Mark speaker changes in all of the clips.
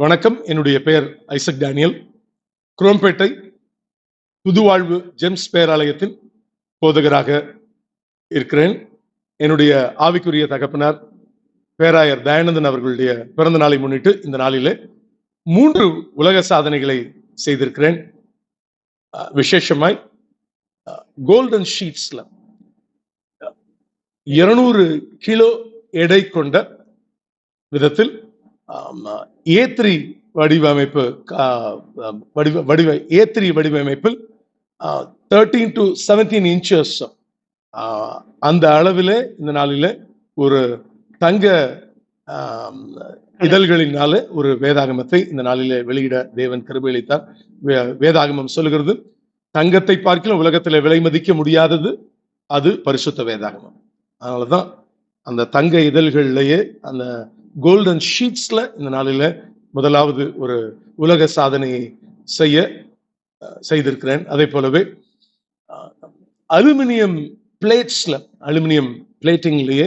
Speaker 1: வணக்கம். என்னுடைய பெயர் ஐசக் டேனியல். குரோம்பேட்டை புதுவாழ்வு ஜெம்ஸ் பேராலயத்தின் போதகராக இருக்கிறேன். என்னுடைய ஆவிக்குரிய தகப்பனார் பேராயர் தயானந்தன் அவர்களுடைய பிறந்த நாளை முன்னிட்டு இந்த நாளிலே 3 உலக சாதனைகளை செய்திருக்கிறேன். விசேஷமாய் கோல்டன் ஷீட்ஸ்ல 200 கிலோ எடை கொண்ட விதத்தில் A3 வடிவமைப்பு A3 வடிவமைப்பில் 13 to 17 inches அந்த அளவில் இந்த நாளில் ஒரு தங்க இதழ்களினால ஒரு வேதாகமத்தை இந்த நாளிலே வெளியிட தேவன் கிருபை அளித்தார். வேதாகமம் சொல்லுகிறது, தங்கத்தை பார்க்கலாம் உலகத்தில் விலை மதிக்க முடியாதது அது பரிசுத்த வேதாகமம். அதனாலதான் அந்த தங்க இதழ்கள்லயே அந்த கோல்டன் ஷீட்ஸ்ல இந்த நாளில முதலாவது ஒரு உலக சாதனையை செய்திருக்கிறேன். அதே போலவே அலுமினியம் பிளேட்ஸ்ல அலுமினியம் பிளேட்டிங்லயே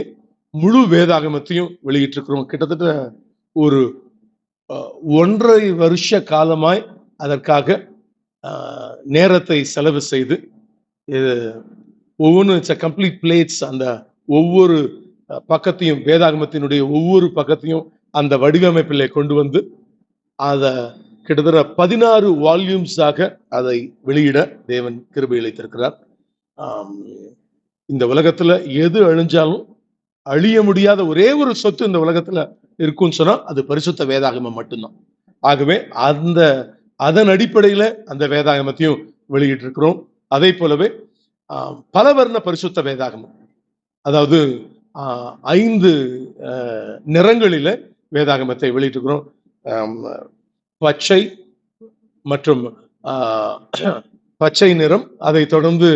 Speaker 1: முழு வேதாகமத்தையும் வெளியிட்டிருக்கிறோம். கிட்டத்தட்ட ஒரு 1.5 வருஷ காலமாய் அதற்காக நேரத்தை செலவு செய்து ஒவ்வொன்று கம்ப்ளீட் பிளேட்ஸ், அந்த ஒவ்வொரு பக்கத்தையும் வேதாகமத்தினுடைய ஒவ்வொரு பக்கத்தையும் அந்த வடிவமைப்பிலே கொண்டு வந்து அதை கிட்டத்தட்ட 16 வால்யூம்ஸாக அதை வெளியிட தேவன் கிருபை அளித்திருக்கிறார். இந்த உலகத்துல எது அழிஞ்சாலும் அழிய முடியாத ஒரே ஒரு சொத்து இந்த உலகத்துல இருக்குன்னு சொன்னா அது பரிசுத்த வேதாகமம் மட்டும்தான். ஆகவே அதன் அடிப்படையில அந்த வேதாகமத்தையும் வெளியிட்டு இருக்கிறோம். அதே போலவே பலவர்ண பரிசுத்த வேதாகமம், அதாவது 5 நிறங்களில வேதாகமத்தை வெளியிட்டிருக்கிறோம். பச்சை மற்றும் பச்சை நிறம், அதை தொடர்ந்து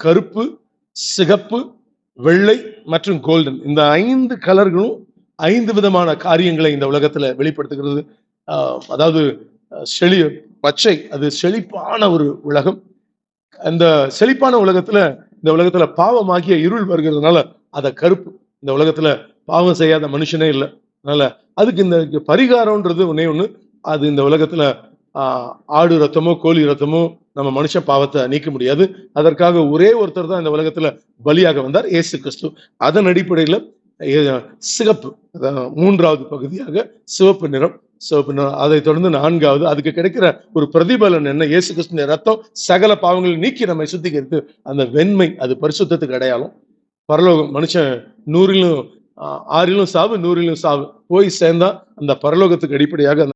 Speaker 1: கருப்பு, சிகப்பு, வெள்ளை மற்றும் கோல்டன். இந்த 5 கலர்களும் 5 விதமான காரியங்களை இந்த உலகத்துல வெளிப்படுத்துகிறது. அதாவது பச்சை அது செழிப்பான ஒரு உலகம். அந்த செழிப்பான உலகத்துல இந்த உலகத்துல பாவமாகிய இருள் வருகிறதுனால அத கருப்பு. இந்த உலகத்துல பாவம் செய்யாத மனுஷனே இல்லை. அதனால அதுக்கு இந்த பரிகாரம்ன்றது ஒண்ணு. அது இந்த உலகத்துல ஆடு ரத்தமோ கோழி ரத்தமோ நம்ம மனுஷ பாவத்தை நீக்க முடியாது. அதற்காக ஒரே ஒருத்தர் தான் இந்த உலகத்துல பலியாக வந்தார், இயேசு கிறிஸ்து. அதன் அடிப்படையில சிகப்பு, 3வது பகுதியாக சிவப்பு நிறம். அதை தொடர்ந்து 4வது அதுக்கு கிடைக்கிற ஒரு பிரதிபலன் என்ன? இயேசு கிறிஸ்துவின் ரத்தம் சகல பாவங்களை நீக்கி நம்மை சுத்திகரித்து அந்த வெண்மை, அது பரிசுத்தத்துக்கு அடையாளம். பரலோகம், மனுஷன் 100லும் 6லும் சாவு 100லும் சாவு போய் சேர்ந்தா அந்த பரலோகத்துக்கு அடிப்படையாக